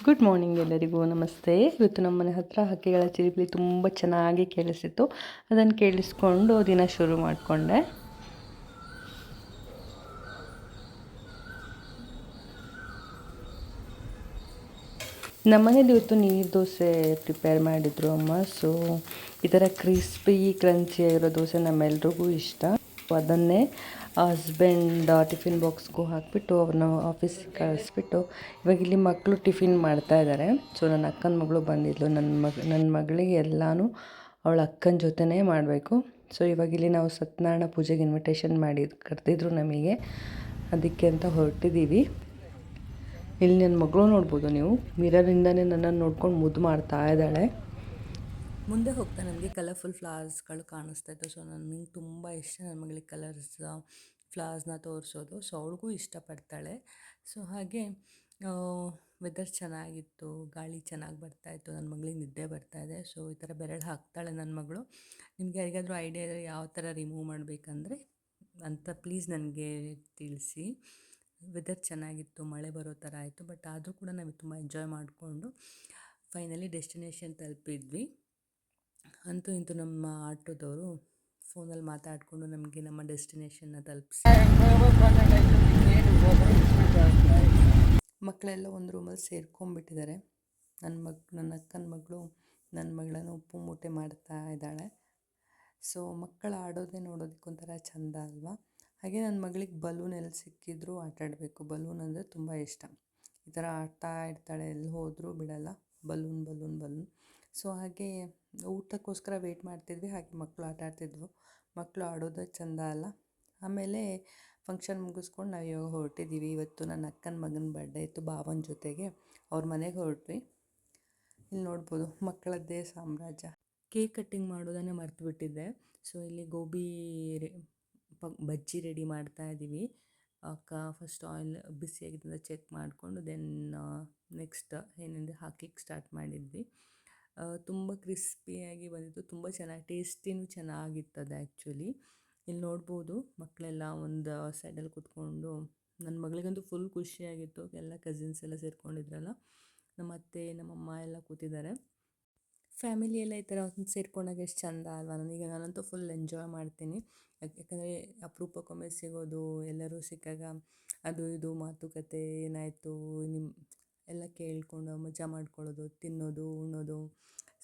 Good morning ಎಲ್ಲರಿಗೂ ನಮಸ್ತೆ. ಇವತ್ತು ನಮ್ಮ ಮನೆ ಹತ್ತಿರ ಹಕ್ಕಿಗಳ ಚಿಲಿಪಿಲಿ ತುಂಬ ಚೆನ್ನಾಗಿ ಕೇಳಿಸಿತ್ತು. ಅದನ್ನು ಕೇಳಿಸ್ಕೊಂಡು ದಿನ ಶುರು ಮಾಡಿಕೊಂಡೆ. ನಮ್ಮನೇಲಿ ಇವತ್ತು ನೀರು ದೋಸೆ ಪ್ರಿಪೇರ್ ಮಾಡಿದರು ಅಮ್ಮ. ಸೊ ಈ ಥರ ಕ್ರಿಸ್ಪಿ ಕ್ರಂಚಿ ಆಗಿರೋ ದೋಸೆ ನಮ್ಮೆಲ್ರಿಗೂ ಇಷ್ಟ. ಅದನ್ನೇ ಹಸ್ಬೆಂಡ್ ಟಿಫಿನ್ ಬಾಕ್ಸ್ಗೂ ಹಾಕಿಬಿಟ್ಟು ಅವ್ರನ್ನ ಆಫೀಸಿಗೆ ಕಳಿಸ್ಬಿಟ್ಟು ಇವಾಗ ಇಲ್ಲಿ ಮಕ್ಕಳು ಟಿಫಿನ್ ಮಾಡ್ತಾಯಿದ್ದಾರೆ. ಸೊ ನನ್ನ ಅಕ್ಕನ ಮಗಳು ಬಂದಿದ್ಲು. ನನ್ನ ಮಗಳಿಗೆ ಎಲ್ಲನೂ ಅವಳ ಅಕ್ಕನ ಜೊತೆನೇ ಮಾಡಬೇಕು. ಸೊ ಇವಾಗ ಇಲ್ಲಿ ನಾವು ಸತ್ಯನಾರಾಯಣ ಪೂಜೆಗೆ ಇನ್ವಿಟೇಷನ್ ಕರೆದಿದ್ರು ನಮಗೆ, ಅದಕ್ಕೆ ಅಂತ ಹೊರಟಿದ್ದೀವಿ. ಇಲ್ಲಿ ನನ್ನ ಮಗಳು ನೋಡ್ಬೋದು ನೀವು, ಮಿರರಿಂದನೇ ನನ್ನನ್ನು ನೋಡ್ಕೊಂಡು ಮುದ್ದು ಮಾಡ್ತಾ ಇದ್ದಾಳೆ. ಮುಂದೆ ಹೋಗ್ತಾ ನನಗೆ ಕಲರ್ಫುಲ್ ಫ್ಲವರ್ಸ್ಗಳು ಕಾಣಿಸ್ತಾ ಇತ್ತು. ಸೊ ನನಗೆ ತುಂಬ ಇಷ್ಟ ನನ್ನ ಮಗಳಿಗೆ ಕಲರ್ಸ್ ಫ್ಲವರ್ಸ್ನ ತೋರಿಸೋದು. ಸೊ ಅವಳಿಗೂ ಇಷ್ಟಪಡ್ತಾಳೆ. ಸೊ ಹಾಗೆ ವೆದರ್ ಚೆನ್ನಾಗಿತ್ತು, ಗಾಳಿ ಚೆನ್ನಾಗಿ ಬರ್ತಾಯಿತ್ತು, ನನ್ನ ಮಗಳಿಗೆ ನಿದ್ದೆ ಬರ್ತಾಯಿದೆ. ಸೊ ಈ ಥರ ಬೆರಳು ಹಾಕ್ತಾಳೆ ನನ್ನ ಮಗಳು. ನಿಮಗೆ ಯಾರಿಗಾದರೂ ಐಡಿಯಾ ಇದ್ದರೆ ಯಾವ ಥರ ರಿಮೂವ್ ಮಾಡಬೇಕಂದ್ರೆ ಅಂತ ಪ್ಲೀಸ್ ನನಗೆ ತಿಳಿಸಿ. ವೆದರ್ ಚೆನ್ನಾಗಿತ್ತು, ಮಳೆ ಬರೋ ಥರ ಆಯಿತು. ಬಟ್ ಆದರೂ ಕೂಡ ನಾವು ತುಂಬ ಎಂಜಾಯ್ ಮಾಡಿಕೊಂಡು ಫೈನಲಿ ಡೆಸ್ಟಿನೇಷನ್ ತಲುಪಿದ್ವಿ. ಅಂತೂ ಇಂತೂ ನಮ್ಮ ಆಟೋದವರು ಫೋನಲ್ಲಿ ಮಾತಾಡಿಕೊಂಡು ನಮಗೆ ನಮ್ಮ ಡೆಸ್ಟಿನೇಷನ್ನ ತಲುಪಿಸಿ. ಮಕ್ಕಳೆಲ್ಲ ಒಂದು ರೂಮಲ್ಲಿ ಸೇರ್ಕೊಂಡ್ಬಿಟ್ಟಿದ್ದಾರೆ. ನನ್ನ ಅಕ್ಕನ ಮಗಳು ನನ್ನ ಮಗಳನ್ನು ಉಪ್ಪು ಮೂಟೆ ಮಾಡ್ತಾ ಇದ್ದಾಳೆ. ಸೊ ಮಕ್ಕಳು ಆಡೋದೇ ನೋಡೋದಕ್ಕೊಂಥರ ಚೆಂದ ಅಲ್ವಾ. ಹಾಗೆ ನನ್ನ ಮಗಳಿಗೆ ಬಲೂನ್ ಎಲ್ಲಿ ಸಿಕ್ಕಿದ್ರೂ ಆಟಾಡಬೇಕು. ಬಲೂನ್ ಅಂದರೆ ತುಂಬ ಇಷ್ಟ. ಈ ಥರ ಆಡ್ತಾ ಇರ್ತಾಳೆ, ಎಲ್ಲಿ ಹೋದರೂ ಬಿಡಲ್ಲ. ಬಲೂನ್. ಸೊ ಹಾಗೆ ಊಟಕ್ಕೋಸ್ಕರ ವೆಯ್ಟ್ ಮಾಡ್ತಿದ್ವಿ. ಹಾಗೆ ಮಕ್ಕಳು ಆಟ ಆಡ್ತಿದ್ವು. ಮಕ್ಕಳು ಆಡೋದೇ ಚೆಂದ ಅಲ್ಲ. ಆಮೇಲೆ ಫಂಕ್ಷನ್ ಮುಗಿಸ್ಕೊಂಡು ನಾವು ಇವಾಗ ಹೊರಟಿದ್ದೀವಿ. ಇವತ್ತು ನನ್ನ ಅಕ್ಕನ ಮಗನ ಬರ್ಡೇ ಇತ್ತು, ಭಾವನ ಜೊತೆಗೆ ಅವ್ರ ಮನೆಗೆ ಹೊರಟ್ವಿ. ಇಲ್ಲಿ ನೋಡ್ಬೋದು ಮಕ್ಕಳದ್ದೇ ಸಾಮ್ರಾಜ್ಯ. ಕೇಕ್ ಕಟ್ಟಿಂಗ್ ಮಾಡೋದನ್ನೇ ಮರ್ತು ಬಿಟ್ಟಿದ್ದೆ. ಸೊ ಇಲ್ಲಿ ಗೋಬಿ ಬಜ್ಜಿ ರೆಡಿ ಮಾಡ್ತಾ ಇದ್ದೀವಿ. ಅಕ್ಕ ಫಸ್ಟ್ ಆಯಿಲ್ ಬಿಸಿಯಾಗಿದ್ದರಿಂದ ಚೆಕ್ ಮಾಡಿಕೊಂಡು ದೆನ್ ನೆಕ್ಸ್ಟ್ ಏನೆಂದರೆ ಹಾಕ್ಲಿಕ್ಕೆ ಸ್ಟಾರ್ಟ್ ಮಾಡಿದ್ವಿ. ತುಂಬ ಕ್ರಿಸ್ಪಿಯಾಗಿ ಬಂದಿತ್ತು, ತುಂಬ ಚೆನ್ನಾಗಿ ಟೇಸ್ಟಿನೂ ಚೆನ್ನಾಗಿರ್ತದೆ ಆ್ಯಕ್ಚುಲಿ. ಇಲ್ಲಿ ನೋಡ್ಬೋದು ಮಕ್ಕಳೆಲ್ಲ ಒಂದು ಸೈಡಲ್ಲಿ ಕೂತ್ಕೊಂಡು, ನನ್ನ ಮಗಳಿಗಂತೂ ಫುಲ್ ಖುಷಿಯಾಗಿತ್ತು. ಎಲ್ಲ ಕಸಿನ್ಸ್ ಎಲ್ಲ ಸೇರ್ಕೊಂಡಿದ್ರಲ್ಲ, ನಮ್ಮ ಅತ್ತೆ ನಮ್ಮಮ್ಮ ಎಲ್ಲ ಕೂತಿದ್ದಾರೆ. ಫ್ಯಾಮಿಲಿ ಎಲ್ಲ ಈ ಥರ ಒಂದು ಸೇರ್ಕೊಂಡಾಗ ಎಷ್ಟು ಚೆಂದ ಅಲ್ವಾ. ನಾನಂತೂ ಫುಲ್ ಎಂಜಾಯ್ ಮಾಡ್ತೀನಿ. ಯಾಕಂದರೆ ಅಪರೂಪಕ್ಕೊಮ್ಮೆ ಸಿಗೋದು, ಎಲ್ಲರೂ ಸಿಕ್ಕಾಗ ಅದು ಇದು ಮಾತುಕತೆ ಏನಾಯಿತು ಎಲ್ಲ ಕೇಳ್ಕೊಂಡು ಮಜಾ ಮಾಡ್ಕೊಳ್ಳೋದು, ತಿನ್ನೋದು ಉಣ್ಣೋದು.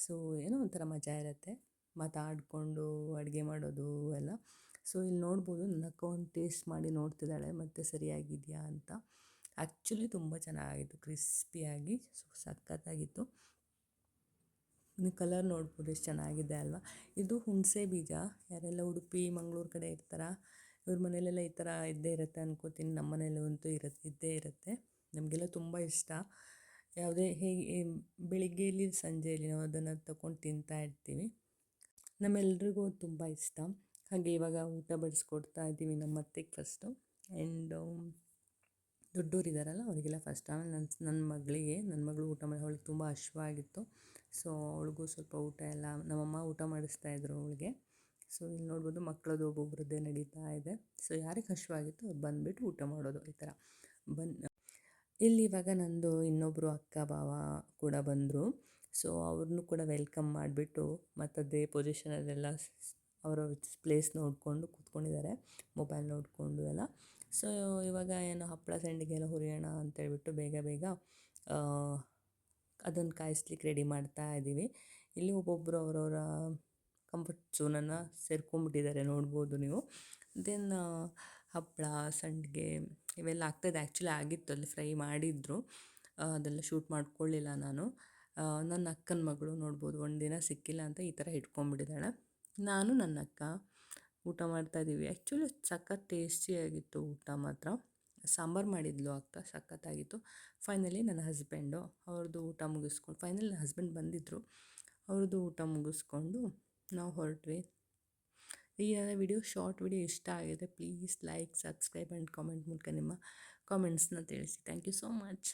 ಸೊ ಏನೋ ಒಂಥರ ಮಜಾ ಇರುತ್ತೆ, ಮಾತಾಡಿಕೊಂಡು ಅಡುಗೆ ಮಾಡೋದು ಎಲ್ಲ. ಸೊ ಇಲ್ಲಿ ನೋಡ್ಬೋದು ನನ್ನ ಅಕ್ಕ ಒಂದು ಟೇಸ್ಟ್ ಮಾಡಿ ನೋಡ್ತಿದ್ದಾಳೆ ಮತ್ತು ಸರಿಯಾಗಿದೆಯಾ ಅಂತ. ಆ್ಯಕ್ಚುಲಿ ತುಂಬ ಚೆನ್ನಾಗಿತ್ತು, ಕ್ರಿಸ್ಪಿಯಾಗಿ ಸಖತ್ತಾಗಿತ್ತು. ನೀವು ಕಲರ್ ನೋಡ್ಬೋದು ಎಷ್ಟು ಚೆನ್ನಾಗಿದೆ ಅಲ್ವಾ. ಇದು ಹುಣಸೆ ಬೀಜ. ಯಾರೆಲ್ಲ ಉಡುಪಿ ಮಂಗಳೂರು ಕಡೆ ಇರ್ತಾರ, ಇವ್ರ ಮನೇಲೆಲ್ಲ ಈ ಥರ ಇದ್ದೇ ಇರುತ್ತೆ ಅನ್ಕೋತೀನಿ. ನಮ್ಮ ಮನೇಲಂತೂ ಇದ್ದೇ ಇರುತ್ತೆ. ನಮಗೆಲ್ಲ ತುಂಬ ಇಷ್ಟ. ಯಾವುದೇ ಹೇಗೆ ಬೆಳಿಗ್ಗೆಯಲ್ಲಿ ಸಂಜೆಯಲ್ಲಿ ನಾವು ಅದನ್ನು ತಗೊಂಡು ತಿಂತಾ ಇರ್ತೀವಿ. ನಮ್ಮೆಲ್ರಿಗೂ ತುಂಬ ಇಷ್ಟ. ಹಾಗೆ ಇವಾಗ ಊಟ ಬಡಿಸ್ಕೊಡ್ತಾ ಇದ್ದೀವಿ ನಮ್ಮ ಅತ್ತೆಗೆ ಫಸ್ಟು. ಆ್ಯಂಡ್ ದೊಡ್ಡೋರಿದ್ದಾರಲ್ಲ ಅವರಿಗೆಲ್ಲ ಫಸ್ಟ್. ಆಮೇಲೆ ನನ್ನ ಮಗಳು ಊಟ ಮಾಡಿ, ಅವಳಿಗೆ ತುಂಬ ಹಶ್ವಾಗಿತ್ತು. ಸೊ ಅವಳಿಗೂ ಸ್ವಲ್ಪ ಊಟ ಎಲ್ಲ ನಮ್ಮಮ್ಮ ಊಟ ಮಾಡಿಸ್ತಾಯಿದ್ರು ಅವಳಿಗೆ. ಸೊ ಇಲ್ಲಿ ನೋಡ್ಬೋದು ಮಕ್ಕಳದ್ದು ಒಬ್ಬೊಬ್ರದ್ದೇ ನಡೀತಾ ಇದೆ. ಸೊ ಯಾರಿಗೆ ಹಶ್ವಾಗಿತ್ತು ಅವ್ರು ಬಂದುಬಿಟ್ಟು ಊಟ ಮಾಡೋದು ಈ ಥರ ಇಲ್ಲಿ ಇವಾಗ ನಂದು ಇನ್ನೊಬ್ಬರು ಅಕ್ಕ ಭಾವ ಕೂಡ ಬಂದರು. ಸೊ ಅವ್ರನ್ನೂ ಕೂಡ ವೆಲ್ಕಮ್ ಮಾಡಿಬಿಟ್ಟು ಮತ್ತದೇ ಪೊಸಿಷನಲ್ಲೆಲ್ಲ ಅವರ ಪ್ಲೇಸ್ ನೋಡಿಕೊಂಡು ಕೂತ್ಕೊಂಡಿದ್ದಾರೆ, ಮೊಬೈಲ್ ನೋಡಿಕೊಂಡು ಎಲ್ಲ. ಸೊ ಇವಾಗ ಏನು ಹಪ್ಪಳ ಸಂಡಿಗೆ ಎಲ್ಲ ಹುರಿಯೋಣ ಅಂತೇಳ್ಬಿಟ್ಟು ಬೇಗ ಅದನ್ನು ಕಾಯಿಸ್ಲಿಕ್ಕೆ ರೆಡಿ ಮಾಡ್ತಾ ಇದ್ದೀವಿ. ಇಲ್ಲಿ ಒಬ್ಬೊಬ್ಬರು ಅವರವರ ಕಂಫರ್ಟ್ ಝೋನನ್ನು ಸೇರ್ಕೊಂಡ್ಬಿಟ್ಟಿದ್ದಾರೆ, ನೋಡ್ಬೋದು ನೀವು. ದೆನ್ ಹಪ್ಪಳ ಸಂಡಿಗೆ ಇವೆಲ್ಲ ಆಗ್ತಾಯಿದೆ. ಆ್ಯಕ್ಚುಲಿ ಆಗಿತ್ತು, ಅಲ್ಲಿ ಫ್ರೈ ಮಾಡಿದ್ರು, ಅದೆಲ್ಲ ಶೂಟ್ ಮಾಡ್ಕೊಳ್ಳಿಲ್ಲ ನಾನು. ನನ್ನ ಅಕ್ಕನ ಮಗಳು ನೋಡ್ಬೋದು, ಒಂದಿನ ಸಿಕ್ಕಿಲ್ಲ ಅಂತ ಈ ಥರ ಇಟ್ಕೊಂಡ್ಬಿಟ್ಟಿದ್ದಾಳೆ. ನಾನು ನನ್ನ ಅಕ್ಕ ಊಟ ಮಾಡ್ತಾಯಿದ್ದೀವಿ. ಆ್ಯಕ್ಚುಲಿ ಸಖತ್ ಟೇಸ್ಟಿಯಾಗಿತ್ತು ಊಟ ಮಾತ್ರ. ಸಾಂಬಾರು ಮಾಡಿದ್ಲು ಅಕ್ಕ, ಸಖತ್ತಾಗಿತ್ತು. ಫೈನಲಿ ನನ್ನ ಹಸ್ಬೆಂಡು ಅವ್ರದ್ದು ಊಟ ಮುಗಿಸ್ಕೊಂಡು, ಫೈನಲಿ ನನ್ನ ಹಸ್ಬೆಂಡ್ ಬಂದಿದ್ದರು, ಅವ್ರದ್ದು ಊಟ ಮುಗಿಸ್ಕೊಂಡು ನಾವು ಹೊರಟ್ವಿ. ಈ ವಿಡಿಯೋ ಶಾರ್ಟ್ ವಿಡಿಯೋ ಇಷ್ಟ ಆಗಿದೆ, please like, subscribe and comment ಮೂಲಕ ನಿಮ್ಮ ಕಾಮೆಂಟ್ಸ್ನ ತಿಳಿಸಿ. Thank you so much.